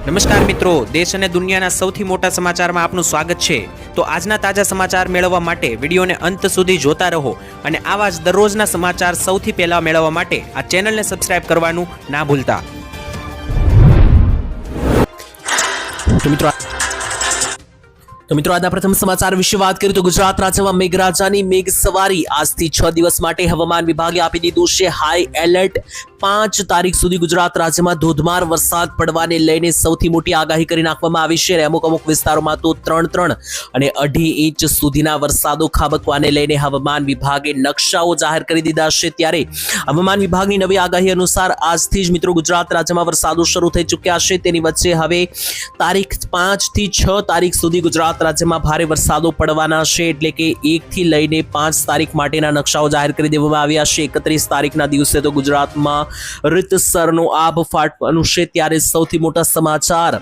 નમસ્કાર મિત્રો, દેશ અને દુનિયાના સૌથી મોટા સમાચારમાં આપનું સ્વાગત છે। તો આજના તાજા સમાચાર મેળવવા માટે વિડીયોને અંત સુધી જોતા રહો અને આવા જ દરરોજના સમાચાર સૌથી પહેલા મેળવવા માટે આ ચેનલને સબસ્ક્રાઇબ કરવાનું ના ભૂલતા। તો મિત્રો આજના પ્રથમ સમાચાર વિશે વાત કરીએ તો ગુજરાત રાજ્યમાં મેઘરાજાની મેઘ સવારી આજથી 6 દિવસ માટે હવામાન વિભાગે આપી દીધું છે હાઈ એલર્ટ। 5 તારીખ સુધી ગુજરાત રાજ્યમાં ધોધમાર વરસાદ પડવાને લઈને સૌથી મોટી આગાહી કરી નાખવામાં આવી છે। અમુક વિસ્તારોમાં તો 3 અને 2.5 ઇંચ સુધીના વરસાદો ખાબકવાને લઈને હવામાન વિભાગે નકશાઓ જાહેર કરી દીધા છે। ત્યારે હવામાન વિભાગની નવી આગાહી અનુસાર આજથી જ મિત્રો ગુજરાત રાજ્યમાં વરસાદો શરૂ થઈ ચૂક્યા છે। તેની વચ્ચે હવે તારીખ 5 થી 6 તારીખ સુધી ગુજરાત રાજ્યમાં ભારે વરસાદો પડવાના છે, એટલે કે 1 થી લઈને 5 તારીખ માટેના નકશાઓ જાહેર કરી દેવામાં આવ્યા છે। 31 તારીખના દિવસે તો ગુજરાતમાં રીતસરનો આભ ફાટવાનું છે। ત્યારે સૌથી મોટા સમાચાર,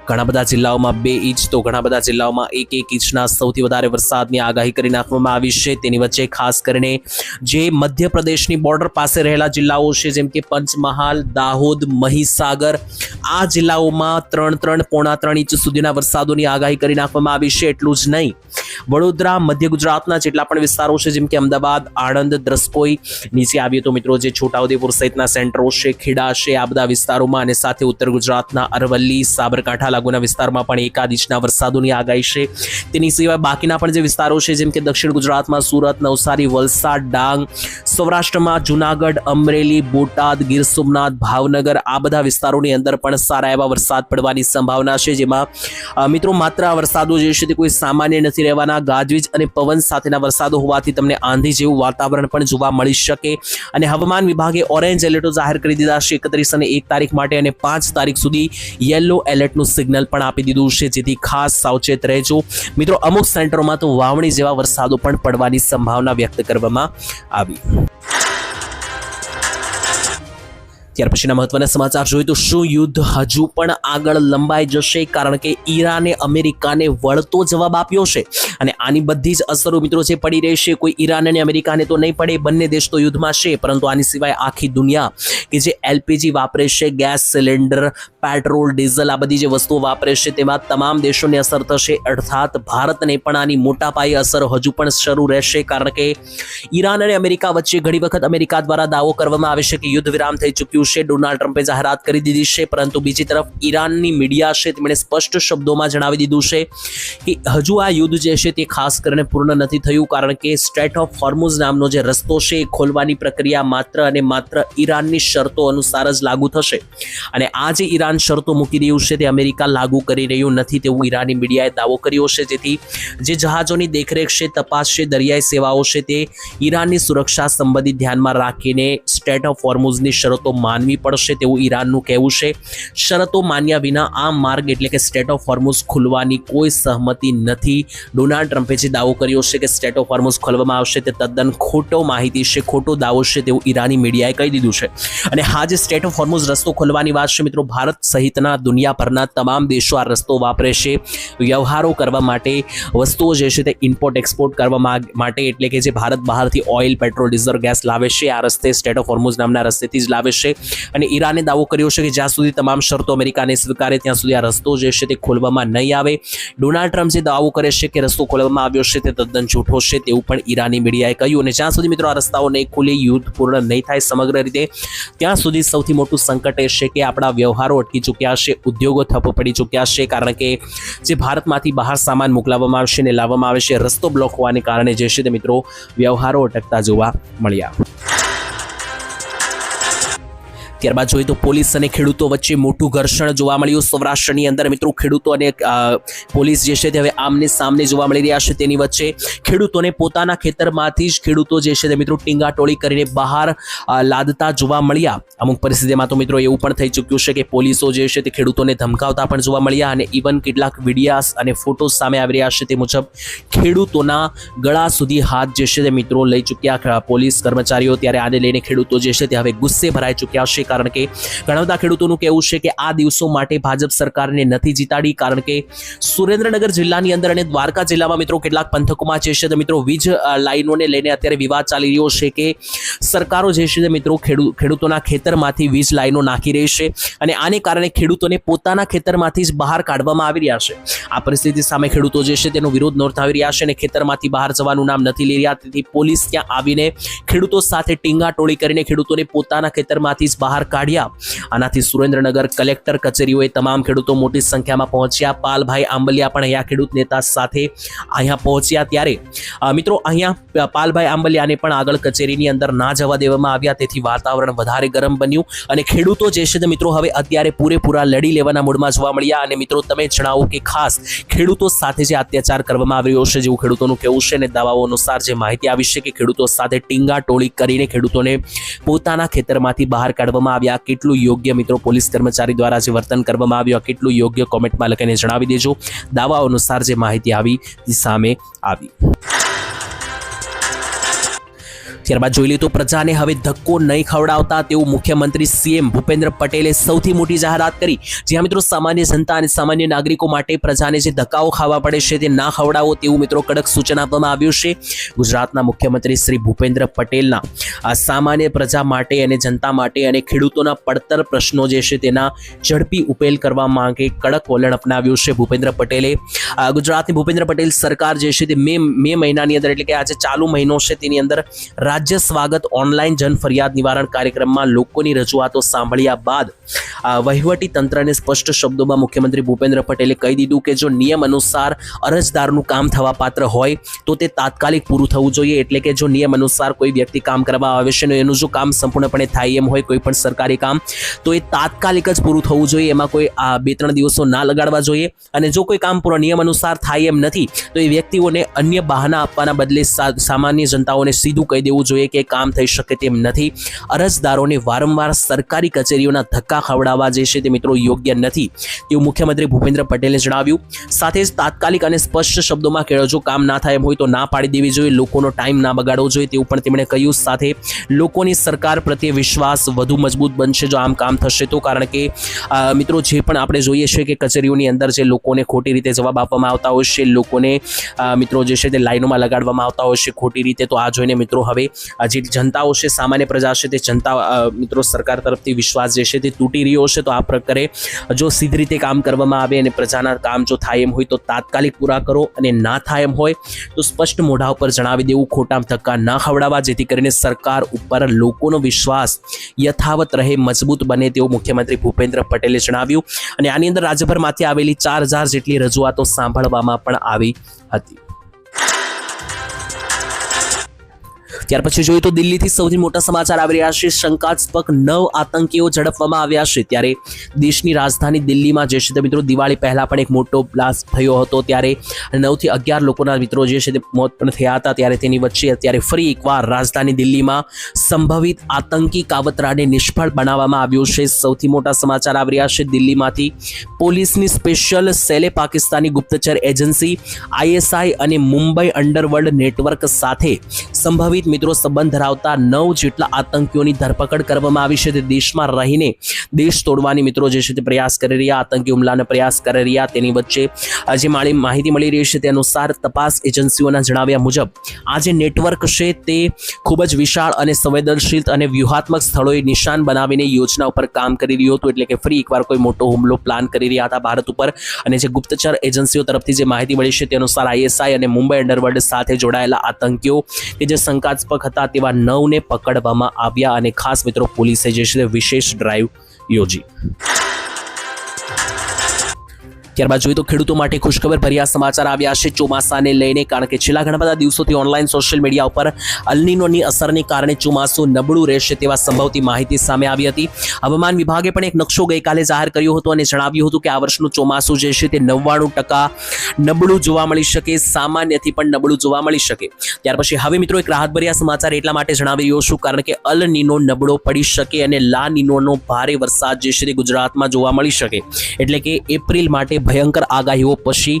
ઘણા બધા જિલ્લાઓમાં 2 ઇંચ તો ઘણા બધા જિલ્લાઓમાં 1 ઇંચના સૌથી વધારે વરસાદની આગાહી કરી નાખવામાં આવી છે। તેની વચ્ચે ખાસ કરીને જે મધ્યપ્રદેશની બોર્ડર પાસે રહેલા જિલ્લાઓ છે જેમ કે પંચમહાલ, દાહોદ, મહીસાગર, આ જિલ્લાઓમાં 3.3 ઇંચ સુધીના વરસાદોની આગાહી કરી નાખવામાં આવી છે। એટલું જ નહીં, વડોદરા, મધ્ય ગુજરાતના જેટલા પણ વિસ્તારો છે જેમ કે અમદાવાદ, આણંદ, દ્રસ્કોઈ, નીચે આવીએ તો મિત્રો જે છોટાઉદેપુર સહિતના સેન્ટરો છે, ખેડા છે, આ બધા વિસ્તારોમાં અને સાથે ઉત્તર ગુજરાતના અરવલ્લી, સાબરકાંઠા લાગુના વિસ્તારમાં પણ 1 ઇંચના વરસાદોની આગાહી છે। તેની સિવાય બાકીના પણ જે વિસ્તારો છે જેમ કે દક્ષિણ ગુજરાતમાં સુરત, નવસારી, વલસાડ, ડાંગ, સૌરાષ્ટ્રમાં જુનાગઢ, અમરેલી, બોટાદ, ગીર સોમનાથ, ભાવનગર, આ બધા વિસ્તારોની અંદર પણ સારા એવા વરસાદ પડવાની સંભાવના છે। જેમાં મિત્રો માત્ર આ વરસાદો જે છે તે કોઈ સામાન્ય નથી રહેવાના, ગાજવીજ અને પવન સાથેના વરસાદો હોવાથી તમને આંધી જેવું વાતાવરણ પણ જોવા મળી શકે। અને હવામાન વિભાગે ઓરેન્જ એલર્ટો જાહેર કરી દીધા છે 31 અને 1 તારીખ માટે, અને 5 તારીખ સુધી યેલો એલર્ટનું સિગ્નલ પણ આપી દીધું છે, જેથી ખાસ સાવચેત રહેજો મિત્રો। અમુક સેન્ટરોમાં તો વાવણી જેવા વરસાદો પણ પડવાની સંભાવના વ્યક્ત કરવામાં આવી। ત્યાર પછીના મહત્વના સમાચાર જોઈએ તો શું યુદ્ધ હજુ પણ આગળ લંબાઈ જશે? કારણ કે ઈરાને અમેરિકાને વળતો જવાબ આપ્યો છે અને આની બધી જ અસરો મિત્રો જે પડી રહેશે, કોઈ ઈરાન અને અમેરિકાને તો નહીં પડે, બંને દેશ તો યુદ્ધમાં છે, પરંતુ આની સિવાય આખી દુનિયા કે જે એલપીજી વાપરે છે, ગેસ સિલિન્ડર, પેટ્રોલ, ડીઝલ, આ બધી જે વસ્તુઓ વાપરે છે તેમાં તમામ દેશોને અસર થશે। અર્થાત ભારતને પણ આની મોટા પાયે અસર હજુ પણ શરૂ રહેશે, કારણ કે ઈરાન અને અમેરિકા વચ્ચે ઘણી વખત અમેરિકા દ્વારા દાવો કરવામાં આવે છે કે યુદ્ધ વિરામ થઈ ચૂક્યું છે, ડોનાલ્ડ ટ્રમ્પે જાહેરાત કરી દીધી છે, પરંતુ બીજી તરફ ઈરાનની મીડિયા છે તેમણે સ્પષ્ટ શબ્દોમાં જણાવી દીધું છે કે હજુ આ યુદ્ધ જે છે તે ખાસ કરીને પૂર્ણ નથી થયું, કારણ કે સ્ટ્રેટ ઓફ હોર્મુઝ નામનો જે રસ્તો છે એ ખોલવાની પ્રક્રિયા માત્ર અને માત્ર ઈરાનની શરતો અનુસાર જ લાગુ થશે। અને આ જે ઈરાન શરતો મૂકી રહ્યું છે તે અમેરિકા લાગુ કરી રહ્યું નથી તેવું ઈરાની મીડિયાએ દાવો કર્યો છે, જેથી જે જહાજોની દેખરેખ છે, તપાસ છે, દરિયાઈ સેવાઓ છે તે ઈરાનની સુરક્ષા સંબંધિત ધ્યાનમાં રાખીને સ્ટ્રેટ ઓફ હોર્મુઝની શરતો માનવી પડશે તેવું ઈરાનનું કહેવું છે। શરતો માન્યા વિના આ માર્ગ એટલે કે સ્ટ્રેટ ઓફ હોર્મુઝ ખુલવાની કોઈ સહમતિ નથી। ડોનાલ્ડ ટ્રમ્પે જે દાવો કર્યો છે કે સ્ટ્રેટ ઓફ હોર્મુઝ ખોલવામાં આવશે તે તદ્દન ખોટો માહિતી છે, ખોટો દાવો છે તેવું ઈરાની મીડિયાએ કહી દીધું છે। અને હા, જે સ્ટ્રેટ ઓફ હોર્મુઝ રસ્તો ખોલવાની વાત છે મિત્રો, ભારત સહિતના દુનિયાભરના તમામ દેશો આ રસ્તો વાપરે છે વ્યવહારો કરવા માટે, વસ્તુઓ જે છે તે ઇમ્પોર્ટ એક્સપોર્ટ કરવા માટે, એટલે કે જે ભારત બહારથી ઓઇલ, પેટ્રોલ, ડીઝલ, ગેસ લાવે છે આ રસ્તે, સ્ટ્રેટ ઓફ હોર્મુઝ નામના રસ્તેથી જ લાવે છે। અને ઈરાને દાવો કર્યો છે કે જ્યાં સુધી તમામ શરતો અમેરિકાને સ્વીકારે ત્યાં સુધી આ રસ્તો જે છે તે ખોલવામાં નહીં આવે। ડોનાલ્ડ ટ્રમ્પ જે દાવો કરે છે કે રસ્તો ખોલવામાં આવ્યો છે તે તદ્દન જૂઠો છે તેવું પણ ઈરાની મીડિયાએ કહ્યું। અને જ્યાં સુધી મિત્રો આ રસ્તાઓ નહીં ખુલે, યુદ્ધ પૂર્ણ નહીં થાય સમગ્ર રીતે, ત્યાં સુધી સૌથી મોટું સંકટ એ છે કે આપણા વ્યવહારો અટકી ચૂક્યા છે, ઉદ્યોગો ઠપ પડી ચૂક્યા છે, કારણ કે જે ભારતમાંથી બહાર સામાન મોકલાવવામાં આવશે ને લાવવામાં આવે છે, રસ્તો બ્લોક હોવાને કારણે જે છે તે મિત્રો વ્યવહારો અટકતા જોવા મળ્યા। ત્યારબાદ જોઈએ તો પોલીસ અને ખેડૂતો વચ્ચે મોટું ઘર્ષણ જોવા મળ્યું સૌરાષ્ટ્રની અંદર મિત્રો। ખેડૂતો અને પોલીસ જે છે તે હવે આમને સામને જોવા મળી રહ્યા છે। તેની વચ્ચે ખેડૂતોને પોતાના ખેતરમાંથી જ ખેડૂતો જે છે તે મિત્રો ટીંગાટોળી કરીને બહાર લાદતા જોવા મળ્યા। અમુક પરિસ્થિતિમાં તો મિત્રો એવું પણ થઈ ચૂક્યું છે કે પોલીસો જે છે તે ખેડૂતોને ધમકાવતા પણ જોવા મળ્યા, અને ઇવન કેટલાક વિડીયાસ અને ફોટોઝ સામે આવી રહ્યા છે તે મુજબ ખેડૂતોના ગળા સુધી હાથ જે છે તે મિત્રો લઈ ચૂક્યા પોલીસ કર્મચારીઓ। ત્યારે આને લઈને ખેડૂતો જે છે તે હવે ગુસ્સે ભરાઈ ચૂક્યા છે, કારણ કે ઘણા બધા ખેડૂતોનું કહેવું છે કે આ દિવસો માટે ભાજપ સરકારને નથી જીતાડી, કારણ કે સુરેન્દ્રનગર જિલ્લાની અંદર અને દ્વારકા જિલ્લામાં મિત્રો કેટલાક પંથકોમાં જે છે તે મિત્રો વીજ લાઈનોને લઈને અત્યારે વિવાદ ચાલી રહ્યો છે કે સરકારો જે છે તે મિત્રો ખેડૂતોના ખેતરમાંથી વીજ લાઈનો નાખી રહી છે અને આને કારણે ખેડૂતોને પોતાના ખેતરમાંથી જ બહાર કાઢવામાં આવી રહ્યા છે. આ પરિસ્થિતિ સામે ખેડૂતો જે છે તેનો વિરોધ નોંધાવી રહ્યા છે અને ખેતરમાંથી બહાર જવાનું નામ નથી લઈ રહ્યા. તેથી પોલીસ ત્યાં આવીને ખેડૂતો સાથે ટીંગાટોળી કરીને ખેડૂતોને પોતાના ખેતરમાંથી જ બહાર કાઢ્યા. આનાથી સુરેન્દ્રનગર કલેક્ટર કચેરીઓએ તમામ ખેડૂતો મોટી સંખ્યામાં પહોંચ્યા. પાલભાઈ આંબલિયા પણ અહીંયા ખેડૂત નેતા સાથે અહીંયા પહોંચ્યા. ત્યારે મિત્રો અહીંયા પાલભાઈ આંબલિયાને પણ આગળ કચેરીની અંદર ના જવા દેવામાં આવ્યા. તેથી વાતાવરણ વધારે ગરમ બન્યું અને ખેડૂતો જે છે તે મિત્રો હવે અત્યારે પૂરેપૂરા લડી લેવાના મૂડમાં જોવા મળ્યા. અને મિત્રો તમે જણાવો કે ખાસ ખેડૂતો સાથે જે અત્યાચાર કરવામાં આવી રહ્યો છે જેવું ખેડૂતોનું કહેવું છે અને દાવાઓ અનુસાર જે માહિતી આવી છે કે ખેડૂતો સાથે ટીંગાટોળી કરીને ખેડૂતોને પોતાના ખેતરમાંથી બહાર કાઢવામાં આવ્યા. કેટલું યોગ્ય મિત્રો પોલીસ કર્મચારી દ્વારા જે વર્તન કરવામાં આવ્યું કેટલું યોગ્ય કોમેન્ટમાં લખીને જણાવી દેજો. દાવાઓ અનુસાર જે માહિતી આવી સામે આવી. ત્યારબાદ જોઈ લઈએ તો પ્રજાને હવે ધક્કો નહીં ખવડાવતા તેવું મુખ્યમંત્રી સીએમ ભૂપેન્દ્ર પટેલે સૌથી મોટી જાહેરાત કરી. જ્યાં મિત્રો સામાન્ય જનતા અને સામાન્ય નાગરિકો માટે પ્રજાને જે ધક્કાઓ ખાવા પડે છે તે ના ખવડાવો તેવું મિત્રો કડક સૂચન આપવામાં આવ્યું છે. ગુજરાતના મુખ્યમંત્રી શ્રી ભૂપેન્દ્ર પટેલના આ સામાન્ય પ્રજા માટે અને જનતા માટે અને ખેડૂતોના પડતર પ્રશ્નો જે છે તેના ઝડપી ઉકેલ કરવા માંગે કડક વલણ અપનાવ્યું છે. ભૂપેન્દ્ર પટેલે ગુજરાતની ભૂપેન્દ્ર પટેલ સરકાર જે છે તે મે મહિનાની અંદર એટલે કે આજે ચાલુ મહિનો છે તેની અંદર રાજ્ય સ્વાગત ઓનલાઈન જન ફરિયાદ નિવારણ કાર્યક્રમમાં લોકોની રજૂઆતો સાંભળ્યા બાદ વહીવટી તંત્રને સ્પષ્ટ શબ્દોમાં મુખ્યમંત્રી ભૂપેન્દ્ર પટેલે કહી દીધું કે જો નિયમ અનુસાર અરજદારનું કામ થવા પાત્ર હોય તો તે તાત્કાલિક પૂરું થવું જોઈએ. એટલે કે જો નિયમ અનુસાર કોઈ વ્યક્તિ કામ કરવા આવે છે અને એનું જો કામ સંપૂર્ણપણે થાય એમ હોય કોઈ પણ સરકારી કામ તો એ તાત્કાલિક જ પૂરું થવું જોઈએ. એમાં કોઈ 2-3 દિવસો ના લગાડવા જોઈએ. અને જો કોઈ કામ પૂરો નિયમ અનુસાર થાય એમ નથી તો એ વ્યક્તિઓને અન્ય બહાના આપવાના બદલે સામાન્ય જનતાઓને સીધું કહી દેવું જોઈએ કે કામ થઈ શકે તેમ નથી. અરજદારોને વારંવાર સરકારી કચેરીઓના ધક્કા ખવડાવવા જે છે તે મિત્રો યોગ્ય નથી તેવું મુખ્યમંત્રી ભૂપેન્દ્ર પટેલે જણાવ્યું. સાથે જ તાત્કાલિક અને સ્પષ્ટ શબ્દોમાં કે જો કામ ના થાય એમ હોય તો ના પાડી દેવી જોઈએ. લોકોનો ટાઈમ ના બગાડવો જોઈએ તેવું પણ તેમણે કહ્યું. સાથે લોકોની સરકાર પ્રત્યે વિશ્વાસ વધુ મજબૂત બનશે જો આમ કામ થશે તો. કારણ કે મિત્રો જે પણ આપણે જોઈએ છે કે કચેરીઓની અંદર જે લોકોને ખોટી રીતે જવાબ આપવામાં આવતા હોય છે, લોકોને મિત્રો જે છે તે લાઈનોમાં લગાડવામાં આવતા હોય છે ખોટી રીતે. તો આ જોઈને મિત્રો હવે જે જનતાઓ છે સામાન્ય પ્રજા છે તે જનતા મિત્રો સરકાર તરફથી વિશ્વાસ જે છે તે તૂટી રહ્યો છે. તો આ પ્રકારે જો સીધી રીતે કામ કરવામાં આવે અને પ્રજાના કામ જો થાય એમ હોય તો તાત્કાલિક પૂરા કરો અને ના થાય એમ હોય તો સ્પષ્ટ મોઢા ઉપર જણાવી દેવું. ખોટા ધક્કા ના ખવડાવવા જેથી કરીને સરકાર ઉપર લોકોનો વિશ્વાસ યથાવત રહે, મજબૂત બને તેવું મુખ્યમંત્રી ભૂપેન્દ્ર પટેલે જણાવ્યું. અને આની અંદર રાજ્યભરમાંથી આવેલી 4000 જેટલી રજૂઆતો સાંભળવામાં પણ આવી હતી. ત્યાર પછી જોઈએ તો દિલ્હીથી સૌથી મોટા સમાચાર આવી રહ્યા છે. શંકાસ્પદ 9 આતંકીઓ ઝડપવામાં આવ્યા છે. ત્યારે દેશની રાજધાની દિલ્હીમાં જે છે તે મિત્રો દિવાળી પહેલા પણ એક મોટો બ્લાસ્ટ થયો હતો. ત્યારે 9 થી 11 લોકોના મિત્રો જે છે તે મોત પણ થયા હતા. ત્યારે તેની વચ્ચે અત્યારે ફરી એકવાર રાજધાની દિલ્હીમાં સંભવિત આતંકી કાવતરાને નિષ્ફળ બનાવવામાં આવ્યું છે. સૌથી મોટા સમાચાર આવી રહ્યા છે દિલ્હીમાંથી. પોલીસની સ્પેશિયલ સેલે પાકિસ્તાની ગુપ્તચર એજન્સી ISI અને મુંબઈ અંડરવર્લ્ડ નેટવર્ક સાથે સંભવિત મિત્રો સંબંધ ધરાવતા 9 જેટલા આતંકીઓની ધરપકડ કરવામાં આવી છે. તે દેશમાં રહીને દેશ તોડવાની મિત્રો જે છે તે પ્રયાસ કરી રહ્યા, આતંકી હુમલાનો પ્રયાસ કરી રહ્યા. તેની વચ્ચે જે માહિતી મળી રહી છે તે અનુસાર તપાસ એજન્સીઓના જણાવ્યા મુજબ આ જે નેટવર્ક છે તે ખૂબ જ વિશાળ અને સંવેદનશીલ અને વ્યૂહાત્મક સ્થળોએ નિશાન બનાવીને યોજના ઉપર કામ કરી રહ્યું હતું. એટલે કે ફરી એકવાર કોઈ મોટો હુમલો પ્લાન કરી રહ્યા હતા ભારત ઉપર. અને જે ગુપ્તચર એજન્સીઓ તરફથી જે માહિતી મળી છે તે અનુસાર ISI અને મુંબઈ અંડરવર્લ્ડ સાથે જોડાયેલા આતંકીઓ કે જે શંકાસ્પદ હતા તેવા 9 ને પકડવામાં આવ્યા. અને ખાસ મિત્રો પોલીસે જે છે વિશેષ ડ્રાઈવ યોજી. ત્યારબાદ જોઈએ તો ખેડૂતો માટે ખુશખબર ભર્યા સમાચાર આવ્યા છે ચોમાસાને લઈને. કારણ કે છેલ્લા ઘણા બધા દિવસોથી ઓનલાઈન સોશિયલ મીડિયા ઉપર અલ્નીનોની અસરને કારણે ચોમાસું નબળું રહેશે તેવા સંભવતી માહિતી સામે આવી હતી. હવામાન વિભાગે પણ એક નકશો ગઈકાલે જાહેર કર્યો હતો અને જણાવ્યું હતું કે આ વર્ષનું ચોમાસું જે છે તે 99% નબળું જોવા મળી શકે, સામાન્યથી પણ નબળું જોવા મળી શકે. ત્યાર પછી હવે મિત્રો એક રાહતભર્યા સમાચાર એટલા માટે જણાવી રહ્યો છું કારણ કે અલ્નીનો નબળો પડી શકે અને લા નીનોનો ભારે વરસાદ જે છે તે ગુજરાતમાં જોવા મળી શકે. એટલે કે એપ્રિલ માટે ભયંકર આગાહીઓ પછી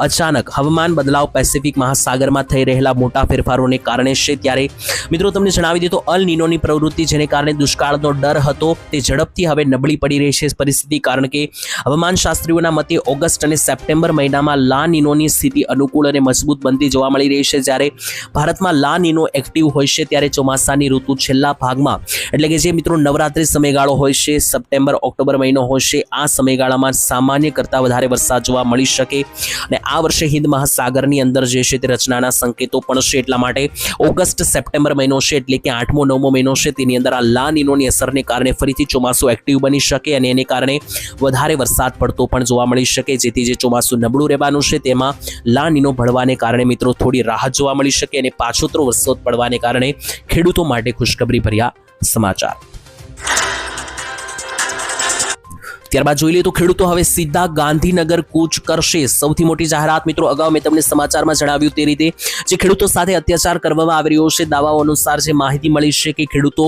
અચાનક હવામાન બદલાવ પેસિફિક મહાસાગરમાં થઈ રહેલા મોટા ફેરફારોને કારણે છે. ત્યારે મિત્રો તમને જણાવી દઈએ તો અલ નીનોની પ્રવૃત્તિ જેને કારણે દુષ્કાળનો ડર હતો તે ઝડપથી હવે નબળી પડી રહી છે પરિસ્થિતિ, કારણ કે હવામાનશાસ્ત્રીઓના મતે ઓગસ્ટ અને સપ્ટેમ્બર મહિનામાં લા નીનોની સ્થિતિ અનુકૂળ અને મજબૂત બનતી જોવા મળી રહી છે. જ્યારે ભારતમાં લા નીનો એક્ટિવ હોય છે ત્યારે ચોમાસાની ઋતુ છેલ્લા ભાગમાં એટલે કે જે મિત્રો નવરાત્રી સમયગાળો હોય છે, સપ્ટેમ્બર ઓક્ટોબર મહિનો હોય છે, આ સમયગાળામાં સામાન્ય કરતાં વધારે વરસાદ જોવા મળી શકે અને આ વર્ષે હિન્દ મહાસાગરની અંદર જે છે તે રચનાના સંકેતો પણ છે. એટલા માટે ઓગસ્ટ સપ્ટેમ્બર મહિનો છે એટલે કે 8મો 9મો મહિનો છે તેની અંદર આ લા નીનોની અસરને કારણે ફરીથી ચોમાસું એક્ટિવ બની શકે અને એને કારણે વધારે વરસાદ પડતો પણ જોવા મળી શકે, જેથી જે ચોમાસું નબળું રહેવાનું છે તેમાં લા નીનો ભળવાને કારણે મિત્રો થોડી રાહત જોવા મળી શકે અને પાછોતરો વરસાદ પડવાને કારણે ખેડૂતો માટે ખુશખબરી ભર્યા સમાચાર. ત્યારબાદ જોઈ લઈએ તો ખેડૂતો હવે સીધા ગાંધીનગર કૂચ કરશે. સૌથી મોટી જાહેરાત મિત્રો, અગાઉ મેં તમને સમાચારમાં જણાવ્યું તે રીતે જે ખેડૂતો સાથે અત્યાચાર કરવામાં આવી રહ્યો છે, દાવાઓ અનુસાર જે માહિતી મળી છે કે ખેડૂતો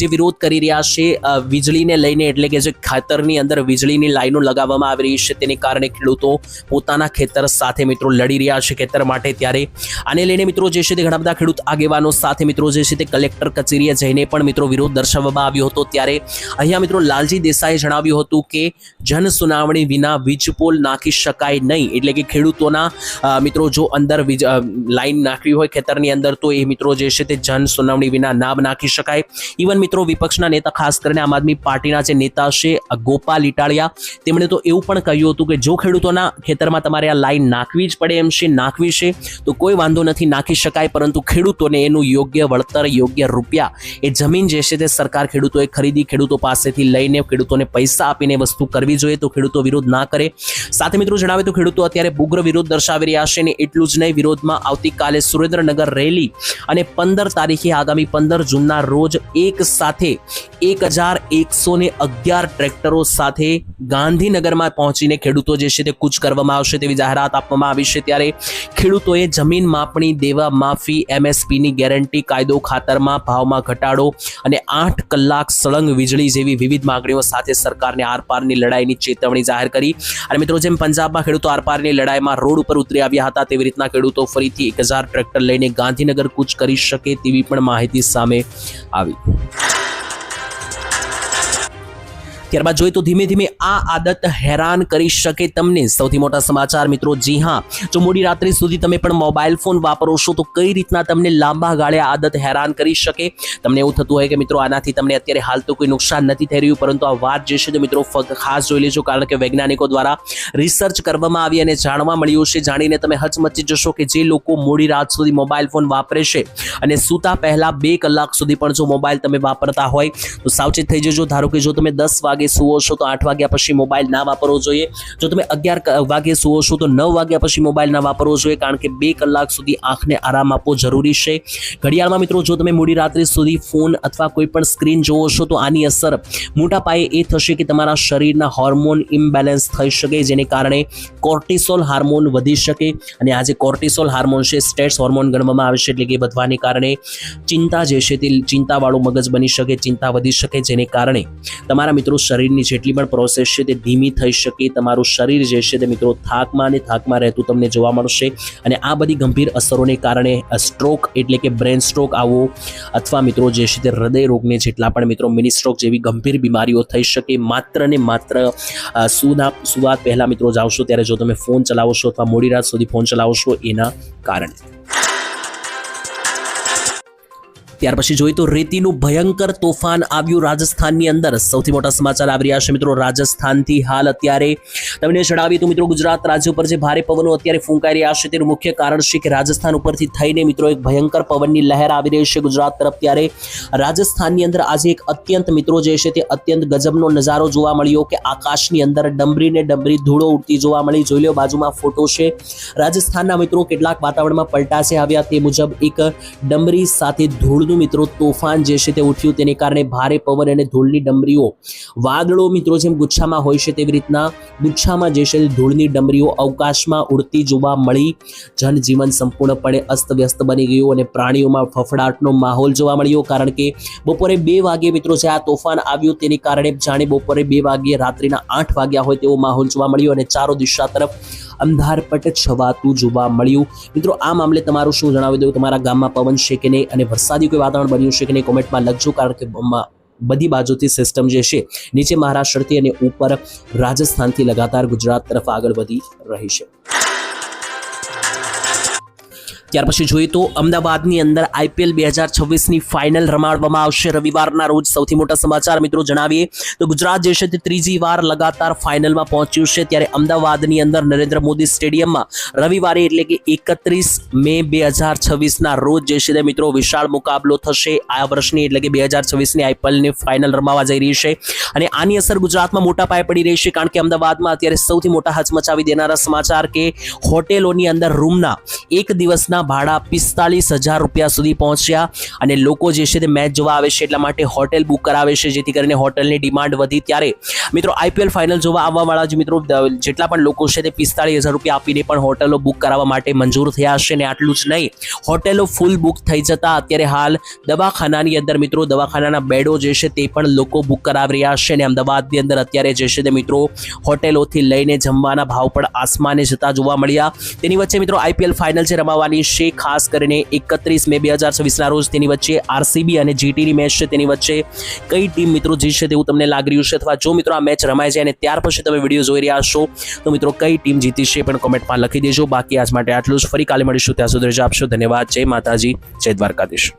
જે વિરોધ કરી રહ્યા છે વીજળીને લઈને, એટલે કે જે ખાતરની અંદર વીજળીની લાઈનો લગાવવામાં આવી રહી છે તેને કારણે ખેડૂતો પોતાના ખેતર સાથે મિત્રો લડી રહ્યા છે ખેતર માટે. ત્યારે આને લઈને મિત્રો જે છે તે ઘણા બધા ખેડૂત આગેવાનો સાથે મિત્રો જે છે તે કલેક્ટર કચેરીએ જઈને પણ મિત્રો વિરોધ દર્શાવવામાં આવ્યો હતો. ત્યારે અહીંયા મિત્રો લાલજી દેસાઈએ જણાવ્યું હતું કે જન સુનાવણી વિના વીજ પોલ નાખી શકાય નહીં, એટલે કે ખેડૂતોના મિત્રો જો અંદર લાઈન નાખવી હોય ખેતરની અંદર તો એ મિત્રો જે છે તે જન સુનાવણી વિના ના નાખી શકાય. ઇવન મિત્રો વિપક્ષના નેતા, ખાસ કરીને આમ આદમી પાર્ટીના જે નેતા છે ગોપાલ ઇટાલિયા, તેમણે તો એવું પણ કહ્યું હતું કે જો ખેડૂતોના ખેતરમાં તમારે આ લાઈન નાખવી જ પડે એમ છે, નાખવી છે તો કોઈ વાંધો નથી, નાખી શકાય, પરંતુ ખેડૂતોને એનું યોગ્ય વળતર, યોગ્ય રૂપિયા, એ જમીન જે છે તે સરકાર ખેડૂતોએ ખરીદી ખેડૂતો પાસેથી લઈને ખેડૂતોને પૈસા આપીને વસ્તુ કરવી જોઈએ, તો ખેડૂતો વિરોધ ના કરે. સાથે મિત્રો જણાવે તો ખેડૂતો અત્યારે ઉગ્ર વિરોધ દર્શાવી રહ્યા છે અને એટલું જ નહીં, વિરોધમાં આવતીકાલે સુરેન્દ્રનગર રેલી અને 15 તારીખે આગામી 15 જૂનના રોજ એક સાથે 1111 ટ્રેક્ટરો સાથે ગાંધીનગરમાં પહોંચીને ખેડૂતો જે છે તે કૂચ કરવામાં આવશે તેવી જાહેરાત આપવામાં આવી છે. ત્યારે ખેડૂતોએ જમીન માપણી, દેવા માફી, એમએસપીની ગેરંટી, કાયદો, ખાતરમાં ભાવમાં ઘટાડો અને 8 કલાક સળંગ વીજળી જેવી વિવિધ માંગણીઓ સાથે સરકારને આરપારની લડાઈની ચેતવણી જાહેર કરી. અને મિત્રો જેમ પંજાબમાં ખેડૂતો આરપારની લડાઈમાં રોડ ઉપર ઉતરી આવ્યા હતા તેવી રીતના ખેડૂતો ફરીથી 1000 ટ્રેક્ટર લઈને ગાંધીનગર કૂચ કરી શકે તેવી પણ માહિતી સામે આવી. ત્યારબાદ જોઈએ તો ધીમે ધીમે આ આદત હેરાન કરી શકે તમને. સૌથી મોટા સમાચાર મિત્રો, જી હા, જો મોડી રાત્રિ સુધી તમે પણ મોબાઈલ ફોન વાપરો છો તો કઈ રીતના તમને લાંબા ગાળે આદત હેરાન કરી શકે. તમને એવું થતું હોય કે મિત્રો આનાથી તમને અત્યારે હાલ તો કોઈ નુકસાન નથી થઈ રહ્યું, પરંતુ આ વાત જે છે તો મિત્રો ખાસ જોઈ લેજો, કારણ કે વૈજ્ઞાનિકો દ્વારા રિસર્ચ કરવામાં આવી અને જાણવા મળ્યું છે. જાણીને તમે હચમચી જશો કે જે લોકો મોડી રાત સુધી મોબાઈલ ફોન વાપરે છે અને સૂતા પહેલા 2 કલાક સુધી પણ જો મોબાઈલ તમે વાપરતા હોય તો સાવચેત થઈ જજો. ધારો કે જો તમે 10 વાગે સુવો છો તો 8 વાગ્યા પછી મોબાઈલ ના વાપરવો જોઈએ. જો તમે 11 વાગે સુવો છો તો 9 વાગ્યા પછી મોબાઈલ ના વાપરવો જોઈએ, કારણ કે 2 કલાક સુધી આંખને આરામ આપવો જરૂરી છે. ઘડિયાળમાં મિત્રો જો તમે મોડી રાત્રે સુધી ફોન અથવા કોઈ પણ સ્ક્રીન જોવો છો તો આની અસર મોટા પાયે એ થશે કે તમારા શરીરના હોર્મોન ઇમ્બેલેન્સ થઈ શકે, જેને કારણે કોર્ટિસોલ હાર્મોન વધી શકે. અને આ જે કોર્ટિસોલ હાર્મોન છે સ્ટ્રેસ હોર્મોન ગણવામાં આવે છે, એટલે કે વધવાને કારણે ચિંતા જે છે તે ચિંતાવાળું મગજ બની શકે, ચિંતા વધી શકે, જેને કારણે તમારા મિત્રો શરીરની જેટલી પણ પ્રોસેસ છે તે ધીમી થઈ શકે. તમારું શરીર જે છે તે મિત્રો થાકમાં રહેતું તમને જોવા મળશે. અને આ બધી ગંભીર અસરોને કારણે સ્ટ્રોક એટલે કે બ્રેન સ્ટ્રોક આવો અથવા મિત્રો જે છે તે હૃદય રોગને જેટલા પણ મિત્રો મિની સ્ટ્રોક જેવી ગંભીર બીમારીઓ થઈ શકે. માત્ર ને માત્ર સુવાત પહેલા મિત્રો જાવશો ત્યારે જો તમે ફોન ચલાવો છો અથવા મોડી રાત સુધી ફોન ચલાવો છો એના કારણે. ત્યાર પછી જોઈએ તો રેતીનું ભયંકર તોફાન આવ્યું રાજસ્થાનની અંદર. સૌથી મોટા સમાચાર આવી રહ્યા છે મિત્રો રાજસ્થાનથી. હાલ અત્યારે તમને જણાવીએ તો મિત્રો ગુજરાત રાજ્ય ઉપર જે ભારે પવનો અત્યારે ફૂંકાઈ રહ્યા છે તેનું મુખ્ય કારણ છે કે રાજસ્થાન ઉપરથી થઈને મિત્રો એક ભયંકર પવનની લહેર આવી રહી છે ગુજરાત તરફ. ત્યારે રાજસ્થાનની અંદર આજે એક અત્યંત મિત્રો જે છે તે અત્યંત ગજબનો નજારો જોવા મળ્યો કે આકાશની અંદર ડમરીને ડમરી ધૂળો ઉડતી જોવા મળી. જોઈ લો બાજુમાં ફોટો છે. રાજસ્થાનના મિત્રો કેટલાક વાતાવરણમાં પલટા છે આવ્યા તે મુજબ એક ડમરી સાથે ધૂળનું મોટું મિત્રો તોફાન જે છે તે ઉઠ્યું, તેને કારણે ભારે પવન અને ધૂળની ડમરીઓ, વાદળો મિત્રો જેમ ગુચ્છામાં હોય છે તેવી રીતના ગુચ્છામાં જે છે ધૂળની ડમરીઓ અવકાશમાં ઉડતી જોવા મળી. જનજીવન સંપૂર્ણપણે અસ્તવ્યસ્ત બની ગયું અને પ્રાણીઓમાં ફફડાટનો માહોલ જોવા મળ્યો, કારણ કે બપોરે 2 વાગ્યે મિત્રો જે આ તોફાન આવ્યું તેની કારણે જાણે બપોરે 2 વાગ્યે રાત્રિના 8 વાગ્યા હોય તેવો માહોલ જોવા મળ્યો અને ચારો દિશા તરફ અંધારપટ છવાતું જોવા મળ્યું. મિત્રો આ મામલે તમારું શું જણાવી દઉં, તમારા ગામમાં પવન છે કે નહીં અને વરસાદી કોઈ વાતાવરણ બન્યું છે કે નહીં કોમેન્ટમાં લખજો, કારણ કે બધી બાજુથી સિસ્ટમ જે છે નીચે મહારાષ્ટ્રથી અને ઉપર રાજસ્થાનથી લગાતાર ગુજરાત તરફ આગળ વધી રહી છે. ત્યાર પછી જોઈએ તો અમદાવાદની અંદર IPL 2026ની ફાઇનલ રમાડવામાં આવશે રવિવારના રોજ. સૌથી મોટા સમાચાર મિત્રો જણાવીએ તો ગુજરાત જે છે તે ત્રીજી વાર લગાતાર ફાઇનલમાં પહોંચ્યું છે. ત્યારે અમદાવાદની અંદર નરેન્દ્ર મોદી સ્ટેડિયમમાં રવિવારે એટલે કે 31 મે 2026ના રોજ જે છે તે મિત્રો વિશાળ મુકાબલો થશે. આ વર્ષની એટલે કે 2026ની IPLની ફાઇનલ રમાવા જઈ રહી છે અને આની અસર ગુજરાતમાં મોટા પાયે પડી રહી છે, કારણ કે અમદાવાદમાં અત્યારે સૌથી મોટા હચમચાવી દેનારા સમાચાર કે હોટેલોની અંદર રૂમના એક દિવસના ભાડા 45,000 રૂપિયા સુધી પહોંચ્યા અને લોકો જે છે તે મેચ જોવા આવે છે એટલા માટે હોટેલ બુક કરાવે છે, જેથી કરીને હોટલની ડિમાન્ડ વધી. ત્યારે મિત્રો IPL ફાઇનલ જોવા આવવાવાળા જે મિત્રો જેટલા પણ લોકો છે તે 45,000 રૂપિયા આપીને પણ હોટલો બુક કરાવવા માટે મંજૂર થયા છે. અને આટલું જ નહીં, હોટેલો ફૂલ બુક થઈ જતા અત્યારે હાલ દવાખાનાની અંદર મિત્રો દવાખાનાના બેડો જે છે તે પણ લોકો બુક કરાવી રહ્યા છે. અને અમદાવાદની અંદર અત્યારે જે છે તે મિત્રો હોટેલોથી લઈને જમવાના ભાવ પણ આસમાને જતા જોવા મળ્યા. તેની વચ્ચે મિત્રો IPL ફાઇનલ જે રમાવાની છે ખાસ કરીને 31 મે 2026ના રોજ તેની વચ્ચે RCB અને GTની મેચ છે, તેની વચ્ચે કઈ ટીમ મિત્રો જીતશે તેવું તમને લાગી રહ્યું છે, અથવા જો મિત્રો આ મેચ રમાય છે અને ત્યાર પછી તમે વિડીયો જોઈ રહ્યા છો તો મિત્રો કઈ ટીમ જીતી છે પણ કોમેન્ટમાં લખી દેજો. બાકી આજ માટે આટલું જ, ફરી કાલે મળીશું, ત્યાં સુધી રજા આપશો. ધન્યવાદ. જય માતાજી, જય દ્વારકાધીશ.